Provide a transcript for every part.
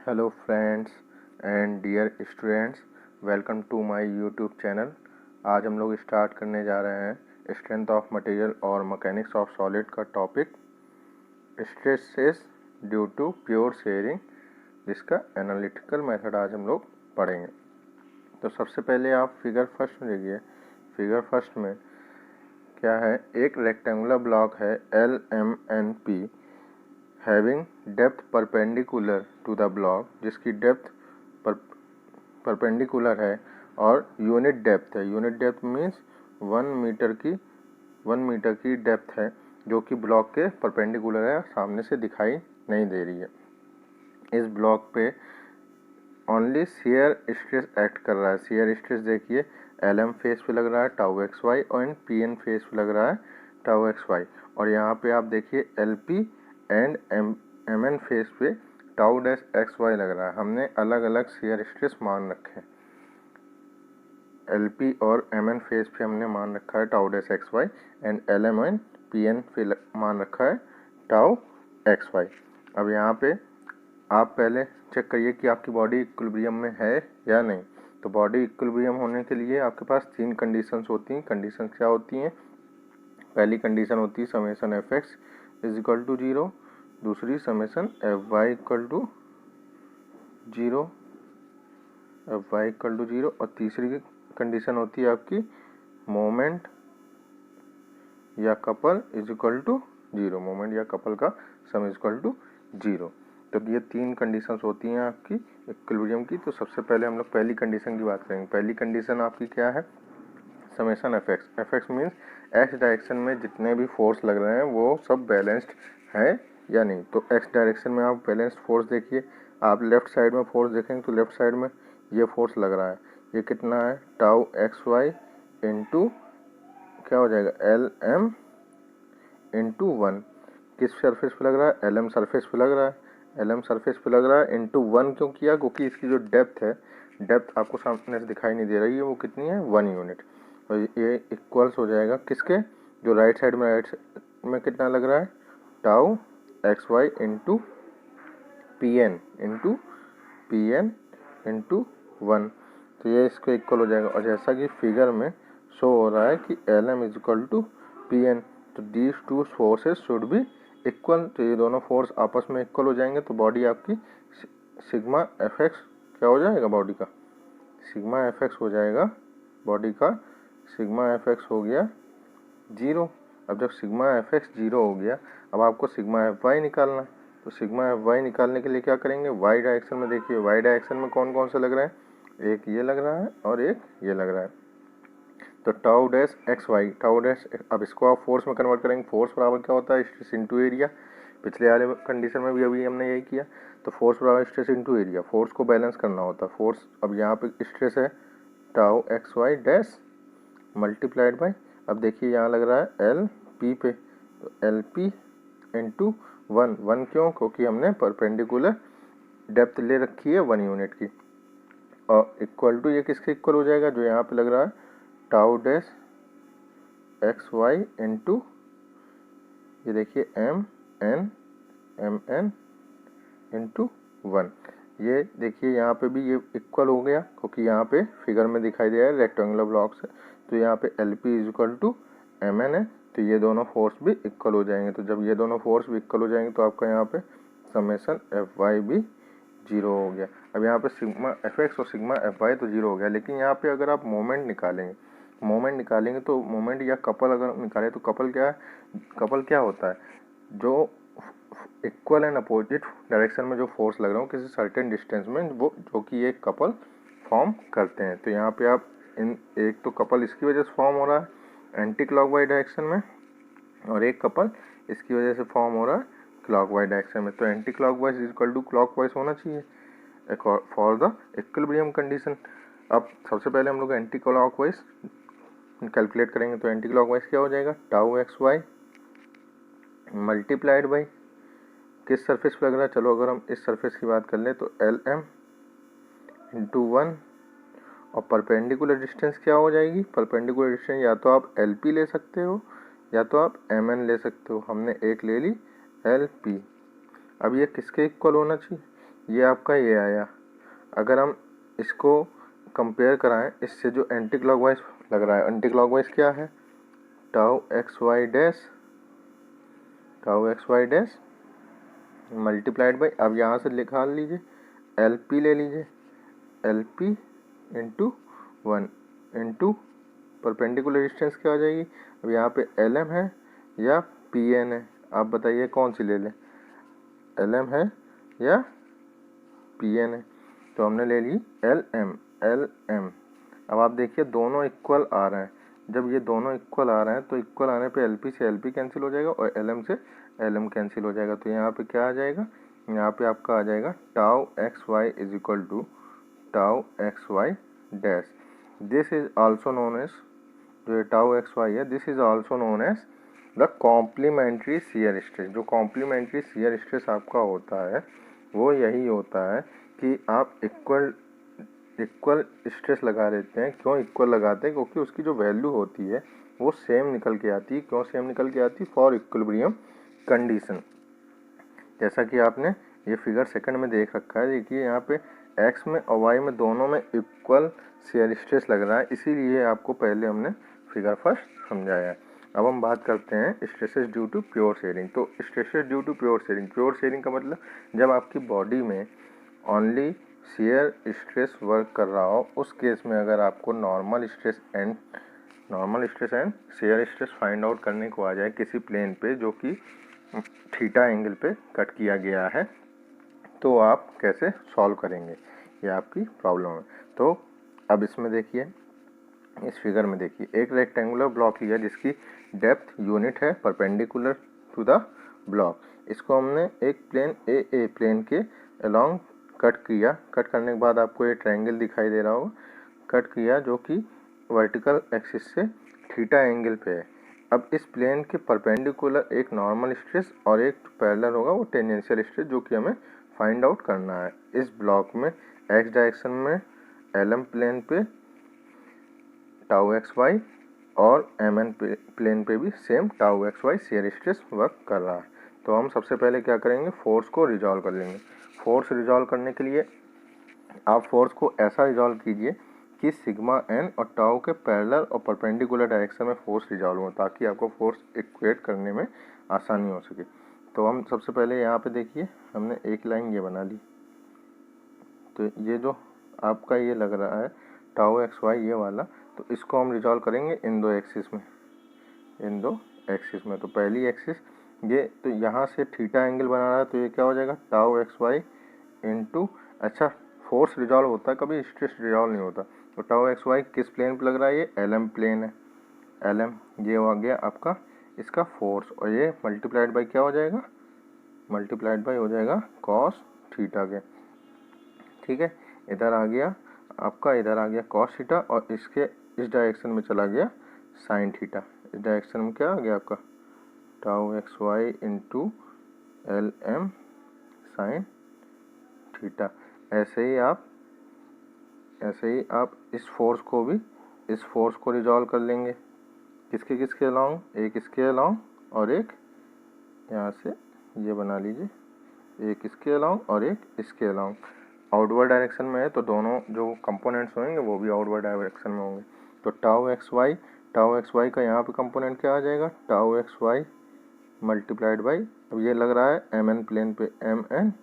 Hello friends and dear students, welcome to my YouTube channel. आज हम लोग start करने जा रहे हैं स्ट्रेंथ ऑफ मटेरियल और मैकेनिक्स ऑफ सॉलिड का topic stresses due to pure shearing, जिसका एनालिटिकल मेथड आज हम लोग पढ़ेंगे। तो सबसे पहले आप फिगर फर्स्ट में देखिए। फिगर फर्स्ट में क्या है, एक रेक्टेंगुलर ब्लॉक है LMNP having depth perpendicular to the block, जिसकी डेप्थ परपेंडिकुलर है और यूनिट डेप्थ है। यूनिट डेप्थ मीन्स 1 मीटर की डेप्थ है, जो कि ब्लॉक के परपेंडिकुलर है, सामने से दिखाई नहीं दे रही है। इस ब्लॉक पे ओनली शियर स्ट्रेस एक्ट कर रहा है। शियर स्ट्रेस देखिए, LM फेस पे लग रहा है टाउ XY और PN फेस पे लग रहा है टाउ XY, और यहाँ पे आप देखिए LP एंड MN फेस पे टाउ डैश XY लग रहा है। हमने अलग अलग शियर स्ट्रेस मान रखे हैं। LP और MN फेस पे हमने मान रखा है tau dash XY and LM and PN पे मान रखा है टाउ XY। अब यहाँ पे आप पहले चेक करिए कि आपकी बॉडी इक्विलिब्रियम में है या नहीं। तो बॉडी इक्विलिब्रियम होने के लिए आपके पास 3 कंडीशंस होती हैं। कंडीशंस क्या होती हैं? पहली कंडीशन होती है summation Fx is equal to 0, दूसरी समेशन Fy इक्वल टू 0, और तीसरी कंडीशन होती है आपकी मोमेंट या couple is equal to 0। Moment या कपल का सम इज इक्वल टू 0। तो ये 3 कंडीशंस होती हैं आपकी इक्विलिब्रियम की। तो सबसे पहले हम लोग पहली कंडीशन की बात करेंगे। पहली कंडीशन आपकी क्या है? Summation Fx means x direction में जितने भी फोर्स लग रहे हैं वो सब बैलेंस्ड है या नहीं। तो x डायरेक्शन में आप बैलेंस्ड फोर्स देखिए। आप लेफ्ट साइड में फोर्स देखेंगे तो लेफ्ट साइड में ये फोर्स लग रहा है। ये कितना है? टाउ XY इंटू क्या हो जाएगा? LM into 1। किस सरफेस पे लग रहा है? LM सरफेस पे लग रहा है। LM सरफेस पे लग रहा है इंटू 1 क्यों किया? क्योंकि इसकी जो डेप्थ है, डेप्थ आपको सामने से दिखाई नहीं दे रही है, वो कितनी है? 1 यूनिट। और ये इक्वल्स हो जाएगा किसके? जो राइट साइड में कितना लग रहा है? Tau XY into PN into 1। तो ये इसको इक्वल हो जाएगा। और जैसा कि फिगर में शो हो रहा है कि LM is equal to PN, तो these two forces should be equal. तो ये दोनों फोर्स आपस में इक्वल हो जाएंगे तो बॉडी आपकी सिग्मा Fx क्या हो जाएगा? बॉडी का सिग्मा Fx हो जाएगा। बॉडी का सिग्मा Fx हो गया 0। अब जब सिग्मा Fx 0 हो गया, अब आपको सिग्मा Fy निकालना है। तो सिग्मा Fy निकालने के लिए क्या करेंगे? y डायरेक्शन में देखिए, y डायरेक्शन में कौन कौन से लग रहे हैं? एक ये लग रहा है और एक ये लग रहा है। तो tau dash XY, tau dash, अब इसको आप फोर्स में कन्वर्ट करेंगे। फोर्स बराबर क्या होता है? Stress into area. पिछले वाले कंडीशन में भी अभी हमने यही किया। तो फोर्स बराबर स्ट्रेस इंटू एरिया। फोर्स को बैलेंस करना होता है। फोर्स, अब यहाँ पे स्ट्रेस है tau XY dash multiplied by, अब देखिए यहाँ लग रहा है LP पे, तो LP इंटू 1 क्यों? क्योंकि हमने परपेंडिकुलर डेप्थ ले रखी है 1 यूनिट की। और इक्वल टू, ये किसके इक्वल हो जाएगा? जो यहाँ पे लग रहा है टाउ डैश XY इंटू, ये देखिए MN इंटू 1। ये देखिए यहाँ पे भी ये इक्वल हो गया, क्योंकि यहाँ पे फिगर में दिखाई दे रहा है रेक्टेंगुलर ब्लॉक से। तो यहाँ पे LP is equal to MN है, तो ये दोनों फोर्स भी इक्वल हो जाएंगे। तो जब ये दोनों फोर्स भी इक्वल हो जाएंगे तो आपका यहाँ पे समेशन Fy भी 0 हो गया। अब यहाँ पे सिग्मा Fx और सिग्मा Fy तो 0 हो गया, लेकिन यहाँ पे अगर आप मोमेंट निकालेंगे तो मोमेंट या कपल अगर निकालें तो कपल क्या है? कपल क्या होता है? जो इक्वल एंड अपोजिट डायरेक्शन में जो फोर्स लग रहा हो किसी सर्टेन डिस्टेंस में, वो जो कि एक कपल फॉर्म करते हैं। तो यहाँ पे आप एक तो कपल इसकी वजह से फॉर्म हो रहा है एंटी क्लॉकवाइज डायरेक्शन में, और एक कपल इसकी वजह से फॉर्म हो रहा है क्लॉकवाइज डायरेक्शन में। तो anti clockwise is equal to clockwise होना चाहिए फॉर द इक्विलिब्रियम कंडीशन। अब सबसे पहले हम लोग एंटी क्लॉकवाइज कैलकुलेट करेंगे। तो एंटी क्लॉकवाइज क्या हो जाएगा? टाउ XY मल्टीप्लाइड बाई किस सरफेस पे लग रहा है? चलो अगर हम इस सरफेस की बात कर लें तो LM इंटू 1, और परपेंडिकुलर डिस्टेंस क्या हो जाएगी? परपेंडिकुलर डिस्टेंस या तो आप LP ले सकते हो या तो आप MN ले सकते हो। हमने एक ले ली LP। अब ये किसके इक्वल होना चाहिए? ये आपका ये आया। अगर हम इसको कंपेयर कराएं इससे जो एंटी क्लॉकवाइज लग रहा है, एंटी क्लॉकवाइज क्या है, tau x y dash multiplied by, अब यहाँ से लिखा लीजिए एल पी ले लीजिए, L P into 1 into perpendicular distance क्या हो जाएगी। अब यहाँ पे एल एम है या पी एन है, आप बताइए कौन सी ले लें, एल एम है या पी एन है। तो हमने ले ली एल एम। अब आप देखिए दोनों इक्वल आ रहे हैं, जब ये दोनों इक्वल आ रहे हैं तो इक्वल आने पे एल पी से एल पी कैंसिल हो जाएगा और एल एम से एल एम कैंसिल हो जाएगा। तो यहाँ पे क्या आ जाएगा, यहाँ पे आपका आ जाएगा tau x y is equal to tau x y dash. This is also known as, जो टाउ एक्स वाई है this is also known as the complementary shear stress. जो कॉम्प्लीमेंट्री शियर स्ट्रेस आपका होता है वो यही होता है कि आप इक्वल स्ट्रेस लगा देते हैं। क्यों इक्वल लगाते हैं, क्योंकि उसकी जो वैल्यू होती है वो सेम निकल के आती है। क्यों सेम निकल के आती है, फॉर इक्विलिब्रियम कंडीशन। जैसा कि आपने ये फिगर सेकंड में देख रखा है, देखिए यहाँ पे एक्स में और वाई में दोनों में इक्वल शियर स्ट्रेस लग रहा है, इसीलिए आपको पहले हमने फिगर फर्स्ट समझाया है। अब हम बात करते हैं stresses due to pure shearing. तो stresses due to pure shearing का मतलब जब आपकी बॉडी में ओनली शेयर स्ट्रेस वर्क कर रहा हो, उस केस में अगर आपको normal stress and shear stress find out करने को आ जाए किसी प्लेन पे जो कि थीटा एंगल पे कट किया गया है, तो आप कैसे सॉल्व करेंगे, ये आपकी प्रॉब्लम है। तो अब इसमें देखिए, इस फिगर में देखिए एक रेक्टेंगुलर ब्लॉक लिया जिसकी डेप्थ यूनिट है परपेंडिकुलर टू द ब्लॉक। इसको हमने एक प्लेन ए प्लेन के अलोंग कट किया। कट करने के बाद आपको ये ट्रायंगल दिखाई दे रहा होगा, कट किया जो कि वर्टिकल एक्सिस से थीटा एंगल पे है। अब इस प्लेन के परपेंडिकुलर एक नॉर्मल स्ट्रेस और एक पैरेलल होगा वो टेंजेंशियल स्ट्रेस, जो कि हमें फाइंड आउट करना है। इस ब्लॉक में एक्स डायरेक्शन में एल एम प्लेन पे टाउ एक्स वाई और एम एन प्लेन पे भी same tau x y shear stress work कर रहा है। तो हम सबसे पहले क्या करेंगे, फोर्स को रिजॉल्व कर लेंगे। फोर्स रिजॉल्व करने के लिए आप फोर्स को ऐसा रिजॉल्व कीजिए कि सिग्मा एन और टाउ के पैरेलल और परपेंडिकुलर डायरेक्शन में फोर्स रिजॉल्व हो, ताकि आपको फोर्स इक्वेट करने में आसानी हो सके। तो हम सबसे पहले यहाँ पे देखिए हमने एक लाइन ये बना ली। तो ये जो आपका ये लग रहा है टाउ एक्स वाई ये वाला, तो इसको हम रिजॉल्व करेंगे इन दो एक्सिस में। तो पहली एक्सिस ये, तो यहाँ से थीटा एंगल बना रहा है, तो ये क्या हो जाएगा टाउ एक्स वाई इंटू, अच्छा फोर्स रिजॉल्व होता है, कभी स्ट्रेस रिजॉल्व नहीं होता। तो टाउ एक्स वाई किस प्लेन पे लग रहा है, ये एल एम प्लेन है, एल एम ये हो गया आपका इसका फोर्स, और ये मल्टीप्लाइड बाई क्या हो जाएगा, मल्टीप्लाइड बाई हो जाएगा कॉस थीटा के। ठीक है, इधर आ गया आपका, इधर आ गया कॉस थीटा और इसके इस डायरेक्शन में चला गया साइन थीटा। इस डायरेक्शन में क्या आ गया आपका tau x y into L M sine theta. ऐसे ही आप इस फोर्स को रिजॉल्व कर लेंगे। किसके अलोंग, एक इसके अलोंग और एक यहाँ से ये बना लीजिए, एक इसके अलोंग और एक इसके अलोंग। आउटवर्ड डायरेक्शन में है तो दोनों जो कंपोनेंट्स होंगे वो भी आउटवर्ड डायरेक्शन में होंगे। तो टाउ एक्स वाई का यहाँ पे कंपोनेंट क्या आ जाएगा, tau x y multiplied by, अब ये लग रहा है एम एन प्लेन पे एम एन,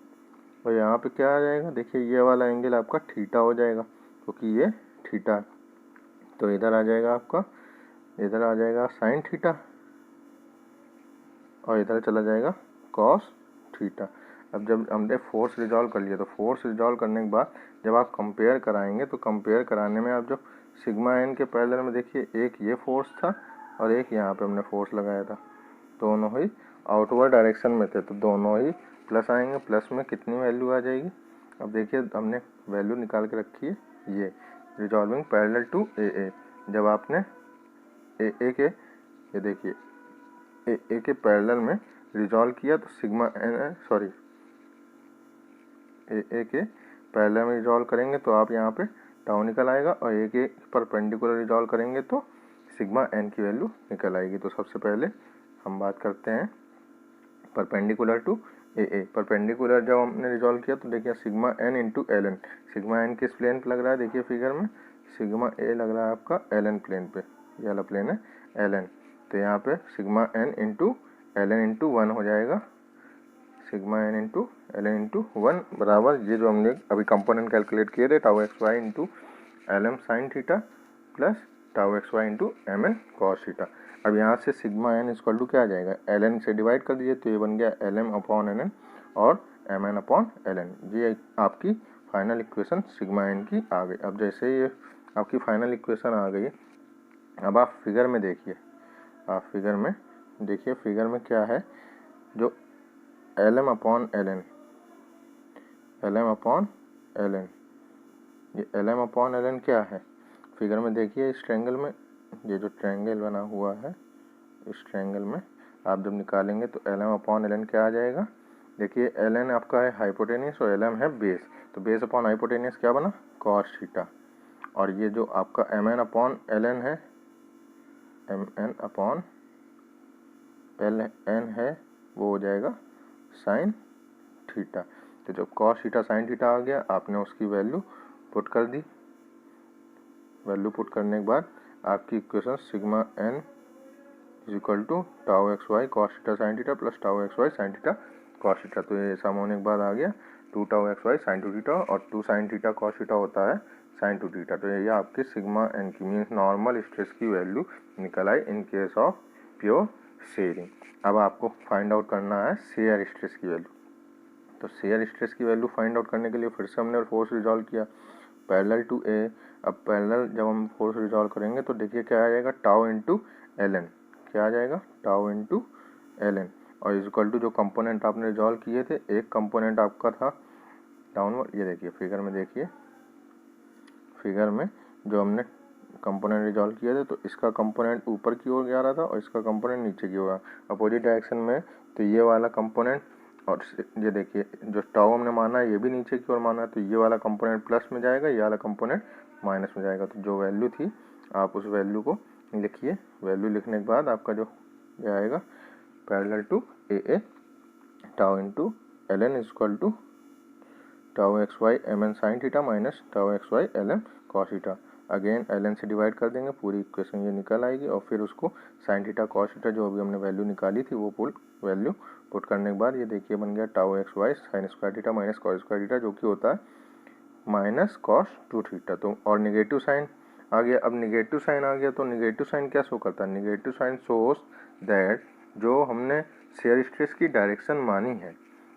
और यहाँ पे क्या आ जाएगा, देखिए ये वाला एंगल आपका थीटा हो जाएगा क्योंकि ये थीटा। तो इधर आ जाएगा आपका, इधर आ जाएगा साइन थीटा और इधर चला जाएगा कॉस थीटा। अब जब हमने फोर्स रिजॉल्व कर लिया, तो फोर्स रिजॉल्व करने के बाद जब आप कंपेयर कराएंगे, तो कंपेयर कराने में आप जो सिग्मा एन के पैरेलल में देखिए एक ये फोर्स था और एक यहाँ पे हमने फोर्स लगाया था, दोनों ही आउटवर्ड डायरेक्शन में थे, तो दोनों ही प्लस आएंगे। प्लस में कितनी वैल्यू आ जाएगी, अब देखिए हमने वैल्यू निकाल के रखी है, ये रिजॉल्विंग पैरेलल टू ए। जब आपने ए के, ये देखिए ए के पैरेलल में रिजॉल्व किया तो सिग्मा एन ए के पैरेलल में रिजॉल्व करेंगे तो आप यहाँ पे टाउ निकल आएगा, और ए के परपेंडिकुलर रिजॉल्व करेंगे तो सिग्मा एन की वैल्यू निकल आएगी। तो सबसे पहले हम बात करते हैं perpendicular to A A. Perpendicular जब हमने रिजॉल्व किया तो देखिए sigma n into L N, sigma n किस प्लेन पे लग रहा है, देखिए फिगर में सिग्मा ए लग रहा है आपका एल एन प्लेन पे, ये वाला प्लेन है एल एन। तो यहाँ पे sigma n into L N into 1 हो जाएगा, sigma n into L N into 1 बराबर ये जो हमने अभी कंपोनेंट कैलकुलेट किए थे tau x y into L M sine theta plus tau x y into M N cos theta. अब यहाँ से सिग्मा एन इक्वल टू क्या आ जाएगा, एल एन से डिवाइड कर दीजिए तो ये बन गया L M upon N N और M N upon L N. ये आपकी फाइनल इक्वेशन सिग्मा एन की आ गई। अब जैसे ये आपकी फाइनल इक्वेशन आ गई, अब आप फिगर में देखिए, आप फिगर में देखिए, फिगर में क्या है, जो L M upon L N, L M upon L N, ये L M upon L N क्या है, फिगर में देखिए इस ट्रायंगल में, ये जो ट्रायंगल बना हुआ है इस ट्रायंगल में आप जब निकालेंगे तो L M upon L N क्या आ जाएगा, देखिए एल एन आपका है हाइपोटेनियस और एल एम है बेस, तो बेस अपॉन हाइपोटेनियस क्या बना कॉस थीटा, और ये जो आपका M N upon L N है, M N upon L N है वो हो जाएगा साइन थीटा। तो जब कॉस थीटा साइन थीटा आ गया आपने उसकी वैल्यू पुट कर दी, वैल्यू पुट करने के बाद आपकी equation sigma n is equal to tau x y cos theta sine theta plus tau x y sine theta cos theta. तो ये सम होने के बाद आ गया 2 tau x y sine 2 theta और 2 साइन थीटा कॉस थीटा होता है साइन 2 थीटा। तो ये आपके सिग्मा एन की मीन्स नॉर्मल स्ट्रेस की वैल्यू निकल आई in case of pure shearing. अब आपको फाइंड आउट करना है शेयर स्ट्रेस की वैल्यू। तो शेयर स्ट्रेस की वैल्यू फाइंड आउट करने के लिए फिर से हमने फोर्स रिजॉल्व किया पैरेलल टू ए। अब पैरेलल जब हम फोर्स रिजॉल्व करेंगे तो देखिए क्या आ जाएगा टाउ इंटू एल एन, क्या आ जाएगा टाउ इंटू एल एन और इज इक्वल टू जो कंपोनेंट आपने रिजॉल्व किए थे, एक कंपोनेंट आपका था डाउनवर्ड, ये देखिए फिगर में, देखिए फिगर में जो हमने कंपोनेंट रिजॉल्व किए थे तो इसका कंपोनेंट ऊपर की ओर जा रहा था और इसका कंपोनेंट नीचे की ओर अपोजिट डायरेक्शन में। तो ये वाला कंपोनेंट और ये देखिए जो टाउ हमने माना है ये भी नीचे की ओर माना है, तो ये वाला कंपोनेंट प्लस में जाएगा, ये वाला कंपोनेंट माइनस में जाएगा। तो जो वैल्यू थी आप उस वैल्यू को लिखिए, वैल्यू लिखने के बाद आपका जो ये आएगा parallel to A tau into L N equal to tau x y M N sine theta minus tau x y L M cos theta. Again L N से डिवाइड कर देंगे, पूरी इक्वेशन ये निकल आएगी और फिर उसको साइन थीटा कॉस थीटा जो अभी हमने वैल्यू निकाली थी वो फुल वैल्यू पुट करने के बाद ये देखिए बन गया tau x y sine square theta minus cos square theta जो कि होता है माइनस कॉस 2 थीटा। तो और निगेटिव साइन आ गया। अब निगेटिव साइन आ गया तो निगेटिव साइन क्या शो करता है, निगेटिव साइन शोज दैट जो हमने शेयर स्ट्रेस की डायरेक्शन मानी है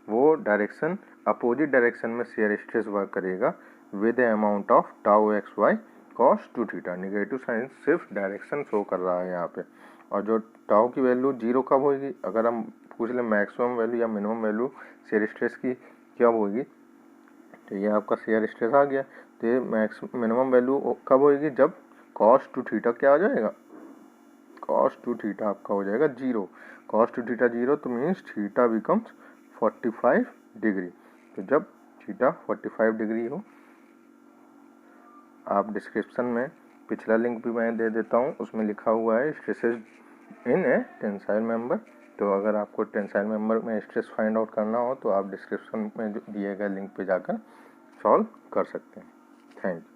वो डायरेक्शन अपोजिट डायरेक्शन में शेयर स्ट्रेस वर्क करेगा with the amount of tau x y cos 2 theta. Negative sign सिर्फ डायरेक्शन शो कर रहा है यहाँ पे। और जो टाउ की वैल्यू जीरो कब होगी, अगर हम पूछ लें मैक्सिमम वैल्यू या मिनिमम वैल्यू शेयर स्ट्रेस की कब होगी, तो ये आपका शेयर स्ट्रेस आ गया। तो ये मिनिमम वैल्यू कब होगी, जब कॉस 2 थीटा क्या आ जाएगा, कॉस 2 थीटा आपका हो जाएगा जीरो। कॉस 2 थीटा जीरो तो मीन्स थीटा बिकम्स 45 डिग्री। तो जब थीटा 45 डिग्री हो, आप डिस्क्रिप्शन में पिछला लिंक भी मैं दे देता हूँ, उसमें लिखा हुआ है स्ट्रेसेस इन ए टेंसाइल मेंबर। तो अगर आपको टेंसाइल मेंबर में स्ट्रेस फाइंड आउट करना हो तो आप डिस्क्रिप्शन में दिए गए लिंक पे जाकर सॉल्व कर सकते हैं। Thank you.